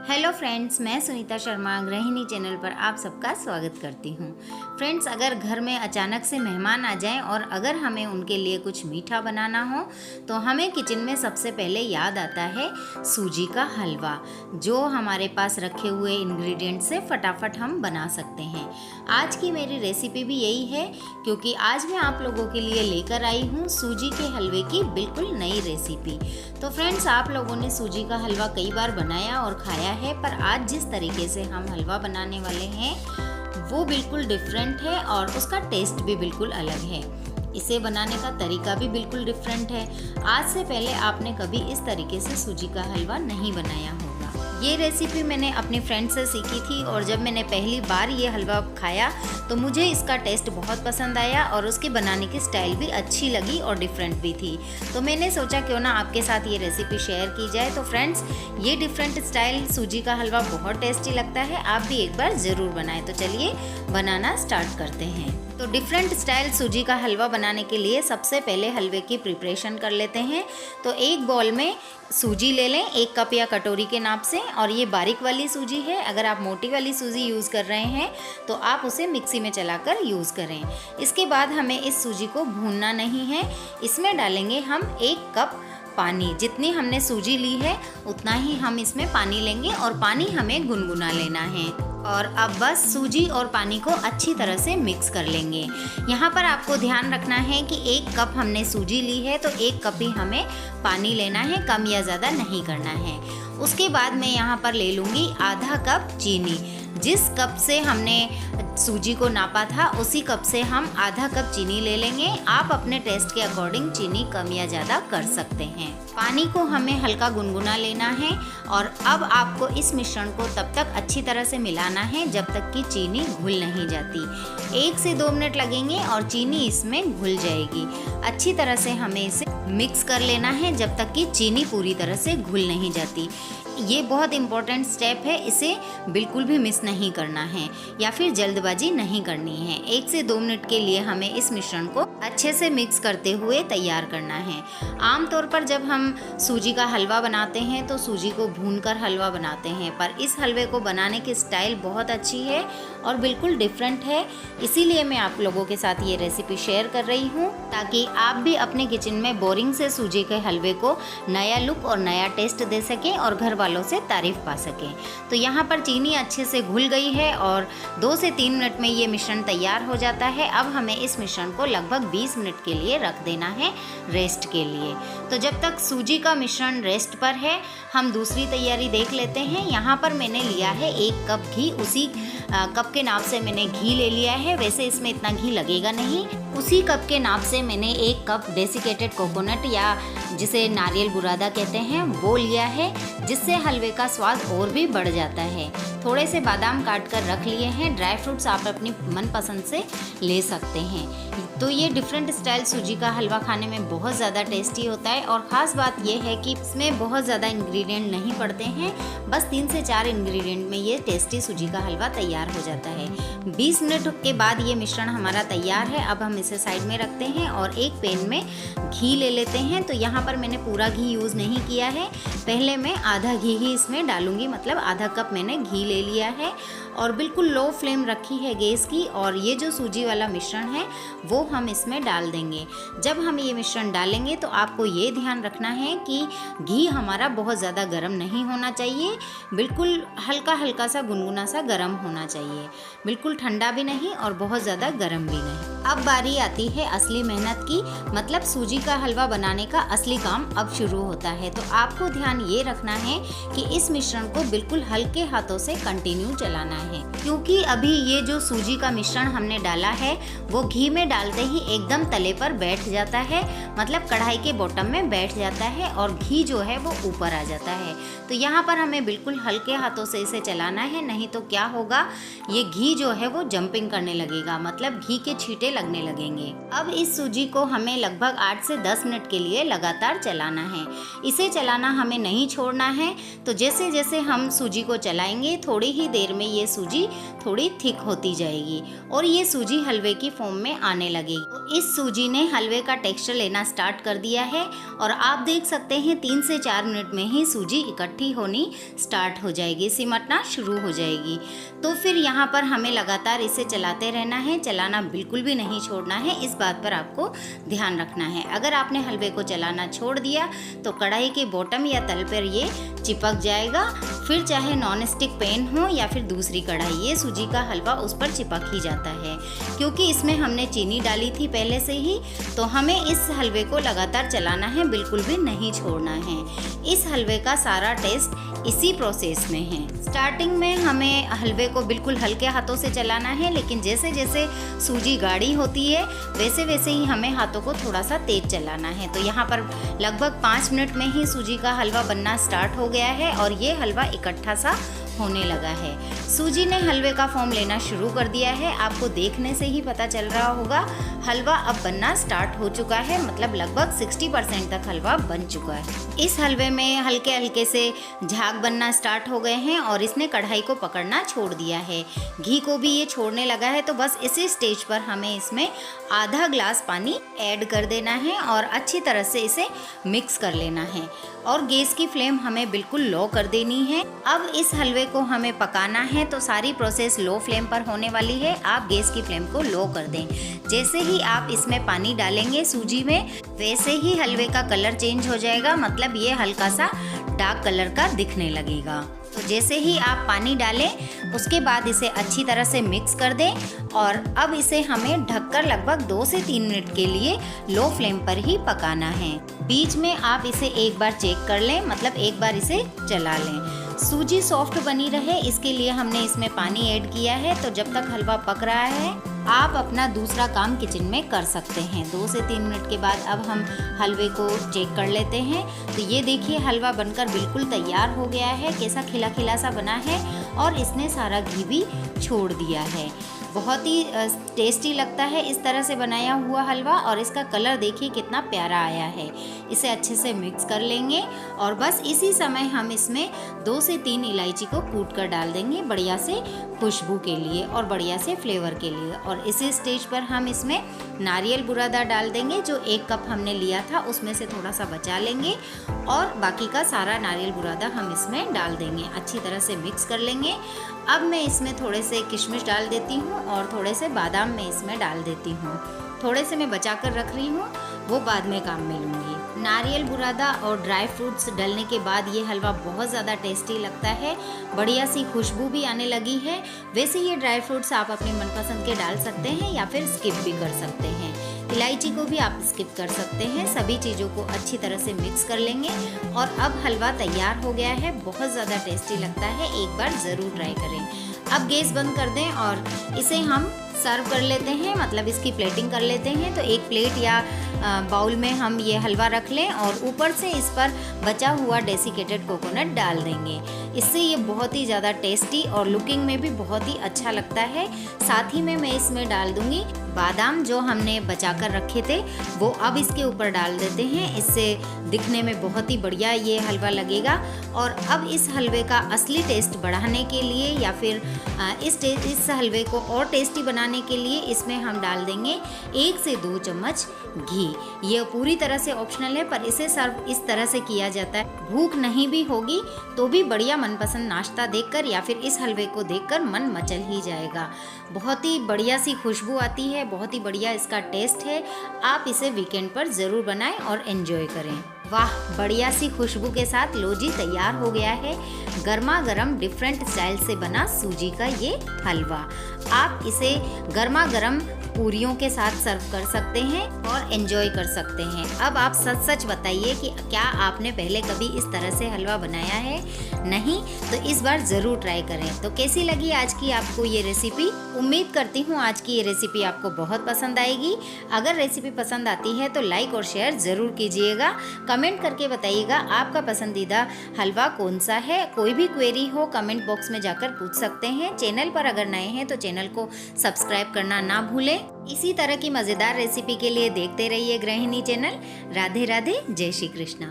Hello friends, मैं सुनीता शर्मा गृहिणी channel पर आप सबका स्वागत करती हूँ। फ्रेंड्स, अगर घर में अचानक से मेहमान आ जाएं और अगर हमें उनके लिए कुछ मीठा बनाना हो तो हमें किचन में सबसे पहले याद आता है सूजी का हलवा, जो हमारे पास रखे हुए इंग्रेडिएंट से फटाफट हम बना सकते हैं। आज की मेरी रेसिपी भी यही है, क्योंकि आज मैं आप लोगों के लिए लेकर आई हूँ सूजी के हलवे की बिल्कुल नई रेसिपी। तो फ्रेंड्स, आप लोगों ने सूजी का हलवा कई बार बनाया और खाया है, पर आज जिस तरीके से हम हलवा बनाने वाले हैं वो बिल्कुल डिफरेंट है और उसका टेस्ट भी बिल्कुल अलग है। इसे बनाने का तरीका भी बिल्कुल डिफरेंट है। आज से पहले आपने कभी इस तरीके से सूजी का हलवा नहीं बनाया होगा। ये रेसिपी मैंने अपनी फ्रेंड से सीखी थी और जब मैंने पहली बार ये हलवा खाया तो मुझे इसका टेस्ट बहुत पसंद आया और उसके बनाने की स्टाइल भी अच्छी लगी और डिफरेंट भी थी। तो मैंने सोचा क्यों ना आपके साथ ये रेसिपी शेयर की जाए। तो फ्रेंड्स, ये डिफरेंट स्टाइल सूजी का हलवा बहुत टेस्टी लगता है, आप भी एक बार ज़रूर बनाएं। तो चलिए बनाना स्टार्ट करते हैं। तो डिफरेंट स्टाइल सूजी का हलवा बनाने के लिए सबसे पहले हलवे की प्रिपरेशन कर लेते हैं। तो एक बाउल में सूजी ले लें, 1 कप या कटोरी के नाप से, और ये बारीक वाली सूजी है। अगर आप मोटी वाली सूजी यूज़ कर रहे हैं तो आप उसे मिक्सी में चलाकर यूज़ करें। इसके बाद हमें इस सूजी को भूनना नहीं है। इसमें डालेंगे हम 1 कप पानी। जितनी हमने सूजी ली है उतना ही हम इसमें पानी लेंगे और पानी हमें गुनगुना लेना है। और अब बस सूजी और पानी को अच्छी तरह से मिक्स कर लेंगे। यहाँ पर आपको ध्यान रखना है कि 1 कप हमने सूजी ली है तो 1 कप ही हमें पानी लेना है, कम या ज़्यादा नहीं करना है। उसके बाद मैं यहाँ पर ले लूँगी आधा कप चीनी। जिस कप से हमने सूजी को नापा था उसी कप से हम आधा कप चीनी ले लेंगे। आप अपने टेस्ट के अकॉर्डिंग चीनी कम या ज़्यादा कर सकते हैं। पानी को हमें हल्का गुनगुना लेना है और अब आपको इस मिश्रण को तब तक अच्छी तरह से मिलाना है जब तक कि चीनी घुल नहीं जाती। 1 से 2 मिनट लगेंगे और चीनी इसमें घुल जाएगी। अच्छी तरह से हमें इसे मिक्स कर लेना है जब तक कि चीनी पूरी तरह से घुल नहीं जाती। ये बहुत इम्पोर्टेंट स्टेप है, इसे बिल्कुल भी मिस नहीं करना है या फिर जल्दबाजी नहीं करनी है। 1 से 2 मिनट के लिए हमें इस मिश्रण को अच्छे से मिक्स करते हुए तैयार करना है। आमतौर पर जब हम सूजी का हलवा बनाते हैं तो सूजी को भूनकर हलवा बनाते हैं, पर इस हलवे को बनाने की स्टाइल बहुत अच्छी है और बिल्कुल डिफरेंट है। इसीलिए मैं आप लोगों के साथ ये रेसिपी शेयर कर रही हूँ, ताकि आप भी अपने किचन में बोरिंग से सूजी के हलवे को नया लुक और नया टेस्ट दे सकें और घर वालों से तारीफ पा सकें। तो यहाँ पर चीनी अच्छे से घुल गई है और 2 से 3 मिनट में ये मिश्रण तैयार हो जाता है। अब हमें इस मिश्रण को लगभग 20 मिनट के लिए रख देना है रेस्ट के लिए। तो जब तक सूजी का मिश्रण रेस्ट पर है हम दूसरी तैयारी देख लेते हैं। यहाँ पर मैंने लिया है 1 कप घी। उसी कप के नाप से मैंने घी ले लिया है। वैसे इसमें इतना घी लगेगा नहीं। उसी कप के नाप से मैंने 1 कप डेसिकेटेड कोकोनट या जिसे नारियल बुरादा कहते हैं वो लिया है, जिससे हलवे का स्वाद और भी बढ़ जाता है। थोड़े से बादाम काट कर रख लिए हैं। ड्राई फ्रूट्स आप अपनी मनपसंद से ले सकते हैं। तो ये डिफरेंट स्टाइल सूजी का हलवा खाने में बहुत ज़्यादा टेस्टी होता है और ख़ास बात यह है कि इसमें बहुत ज़्यादा इंग्रेडिएंट नहीं पड़ते हैं। बस 3 से 4 इंग्रेडिएंट में ये टेस्टी सूजी का हलवा तैयार हो जाता है। 20 मिनट के बाद ये मिश्रण हमारा तैयार है। अब हम इसे साइड में रखते हैं और एक पैन में घी ले लेते हैं। तो यहाँ पर मैंने पूरा घी यूज़ नहीं किया है, पहले मैं आधा घी ही इसमें डालूंगी, मतलब आधा कप मैंने घी ले लिया है और बिल्कुल लो फ्लेम रखी है गैस की। और ये जो सूजी वाला मिश्रण है वो हम इसमें डाल देंगे। जब हम ये मिश्रण डालेंगे तो आपको ये ध्यान रखना है कि घी हमारा बहुत ज़्यादा गर्म नहीं होना चाहिए, बिल्कुल हल्का हल्का सा गुनगुना सा गर्म होना चाहिए, बिल्कुल ठंडा भी नहीं और बहुत ज़्यादा गर्म भी नहीं। अब बारी आती है असली मेहनत की, मतलब सूजी का हलवा बनाने का असली काम अब शुरू होता है। तो आपको ध्यान ये रखना है कि इस मिश्रण को बिल्कुल हल्के हाथों से कंटिन्यू चलाना है, क्योंकि अभी ये जो सूजी का मिश्रण हमने डाला है वो घी में डालते ही एकदम तले पर बैठ जाता है, मतलब कढ़ाई के बॉटम में बैठ जाता है और घी जो है वो ऊपर आ जाता है। तो यहाँ पर हमें बिल्कुल हल्के हाथों से इसे चलाना है, नहीं तो क्या होगा, ये घी जो है वो जंपिंग करने लगेगा, मतलब घी के छींटे लगने लगेंगे। अब इस सूजी को हमें लगभग 8 से 10 मिनट के लिए लगातार चलाना है। इसे चलाना हमें नहीं छोड़ना है। तो जैसे जैसे हम सूजी को चलाएंगे थोड़ी ही देर में ये सूजी थोड़ी थिक होती जाएगी और ये सूजी हलवे की फॉर्म में आने लगेगी। इस सूजी ने हलवे का टेक्सचर लेना स्टार्ट कर दिया है और आप देख सकते हैं 3 से 4 मिनट में ही सूजी इकट्ठी होनी स्टार्ट हो जाएगी, सिमटना शुरू हो जाएगी। तो फिर यहाँ पर हमें लगातार इसे चलाते रहना है, चलाना बिल्कुल भी नहीं छोड़ना है, इस बात पर आपको ध्यान रखना है। अगर आपने हलवे को चलाना छोड़ दिया तो कढ़ाई के बॉटम या तल पर ये चिपक जाएगा, फिर चाहे नॉन स्टिक पैन हो या फिर दूसरी कढ़ाई, ये सूजी का हलवा उस पर चिपक ही जाता है। क्योंकि इसमें हमने चीनी डाली थी पहले से ही, तो हमें इस हलवे को लगातार चलाना है, बिल्कुल भी नहीं छोड़ना है। इस हलवे का सारा टेस्ट इसी प्रोसेस में है। स्टार्टिंग में हमें हलवे को बिल्कुल हल्के हाथों से चलाना है, लेकिन जैसे जैसे सूजी गाढ़ी होती है वैसे वैसे ही हमें हाथों को थोड़ा सा तेज चलाना है। तो यहाँ पर लगभग 5 मिनट में ही सूजी का हलवा बनना स्टार्ट हो गया है और ये हलवा इकट्ठा सा होने लगा है। सूजी ने हलवे का फॉर्म लेना शुरू कर दिया है, आपको देखने से ही पता चल रहा होगा हलवा अब बनना स्टार्ट हो चुका है, मतलब लगभग 60% तक हलवा बन चुका है। इस हलवे में हल्के हल्के से झाग बनना स्टार्ट हो गए हैं और इसने कढ़ाई को पकड़ना छोड़ दिया है, घी को भी ये छोड़ने लगा है। तो बस इसी स्टेज पर हमें इसमें आधा ग्लास पानी ऐड कर देना है और अच्छी तरह से इसे मिक्स कर लेना है और गैस की फ्लेम हमें बिल्कुल लो कर देनी है। अब इस हलवे को हमें पकाना है तो सारी प्रोसेस लो फ्लेम पर होने वाली है, आप गैस की फ्लेम को लो कर दें। जैसे ही आप इसमें पानी डालेंगे सूजी में, वैसे ही हलवे का कलर चेंज हो जाएगा, मतलब ये हल्का सा डार्क कलर का दिखने लगेगा। तो जैसे ही आप पानी डालें उसके बाद इसे अच्छी तरह से मिक्स कर दें और अब इसे हमें ढककर लगभग 2 से 3 मिनट के लिए लो फ्लेम पर ही पकाना है। बीच में आप इसे एक बार चेक कर लें, मतलब एक बार इसे चला लें। सूजी सॉफ्ट बनी रहे इसके लिए हमने इसमें पानी ऐड किया है। तो जब तक हलवा पक रहा है आप अपना दूसरा काम किचन में कर सकते हैं। 2 से 3 मिनट के बाद अब हम हलवे को चेक कर लेते हैं। तो ये देखिए हलवा बनकर बिल्कुल तैयार हो गया है, कैसा खिला खिला सा बना है और इसने सारा घी भी छोड़ दिया है। बहुत ही टेस्टी लगता है इस तरह से बनाया हुआ हलवा और इसका कलर देखिए कितना प्यारा आया है। इसे अच्छे से मिक्स कर लेंगे और बस इसी समय हम इसमें 2 से 3 इलायची को कूट कर डाल देंगे, बढ़िया से खुशबू के लिए और बढ़िया से फ्लेवर के लिए। और इसी स्टेज पर हम इसमें नारियल बुरादा डाल देंगे, जो 1 कप हमने लिया था उसमें से थोड़ा सा बचा लेंगे और बाकी का सारा नारियल बुरादा हम इसमें डाल देंगे, अच्छी तरह से मिक्स कर लेंगे। अब मैं इसमें थोड़े से किशमिश डाल देती हूँ और थोड़े से बादाम मैं इसमें डाल देती हूँ। थोड़े से मैं बचा कर रख रही हूँ, वो बाद में काम में लूँगी। नारियल बुरादा और ड्राई फ्रूट्स डालने के बाद ये हलवा बहुत ज़्यादा टेस्टी लगता है, बढ़िया सी खुशबू भी आने लगी है। वैसे ये ड्राई फ्रूट्स आप अपने मनपसंद के डाल सकते हैं या फिर स्किप भी कर सकते हैं। इलायची को भी आप स्किप कर सकते हैं। सभी चीज़ों को अच्छी तरह से मिक्स कर लेंगे और अब हलवा तैयार हो गया है, बहुत ज़्यादा टेस्टी लगता है, एक बार ज़रूर ट्राई करें। अब गैस बंद कर दें और इसे हम सर्व कर लेते हैं, मतलब इसकी प्लेटिंग कर लेते हैं। तो एक प्लेट या बाउल में हम ये हलवा रख लें और ऊपर से इस पर बचा हुआ डेसिकेटेड कोकोनट डाल देंगे। इससे ये बहुत ही ज़्यादा टेस्टी और लुकिंग में भी बहुत ही अच्छा लगता है। साथ ही में मैं इसमें डाल दूँगी बादाम जो हमने बचा कर रखे थे, वो अब इसके ऊपर डाल देते हैं। इससे दिखने में बहुत ही बढ़िया ये हलवा लगेगा। और अब इस हलवे का असली टेस्ट बढ़ाने के लिए या फिर इस हलवे को और टेस्टी बनाने के लिए इसमें हम डाल देंगे 1 से 2 चम्मच घी। ये पूरी तरह से ऑप्शनल है, पर इसे सर्व इस तरह से किया जाता है। भूख नहीं भी होगी तो भी बढ़िया मनपसंद नाश्ता देखकर या फिर इस हलवे को देखकर मन मचल ही जाएगा। बहुत ही बढ़िया सी खुशबू आती है, बहुत ही बढ़िया इसका टेस्ट है। आप इसे वीकेंड पर ज़रूर बनाएं और एंजॉय करें। वाह, बढ़िया सी खुशबू के साथ लो जी तैयार हो गया है गर्मा गर्म डिफरेंट स्टाइल से बना सूजी का ये हलवा। आप इसे गर्मा गर्म पूरियों के साथ सर्व कर सकते हैं और एंजॉय कर सकते हैं। अब आप सच सच बताइए कि क्या आपने पहले कभी इस तरह से हलवा बनाया है? नहीं तो इस बार ज़रूर ट्राई करें। तो कैसी लगी आज की आपको ये रेसिपी? उम्मीद करती हूँ आज की ये रेसिपी आपको बहुत पसंद आएगी। अगर रेसिपी पसंद आती है तो लाइक और शेयर ज़रूर कीजिएगा। कमेंट करके बताइएगा आपका पसंदीदा हलवा कौन सा है। कोई भी क्वेरी हो कमेंट बॉक्स में जाकर पूछ सकते हैं। चैनल पर अगर नए हैं तो चैनल को सब्सक्राइब करना ना भूलें। इसी तरह की मज़ेदार रेसिपी के लिए देखते रहिए गृहिणी चैनल। राधे राधे, जय श्री कृष्णा।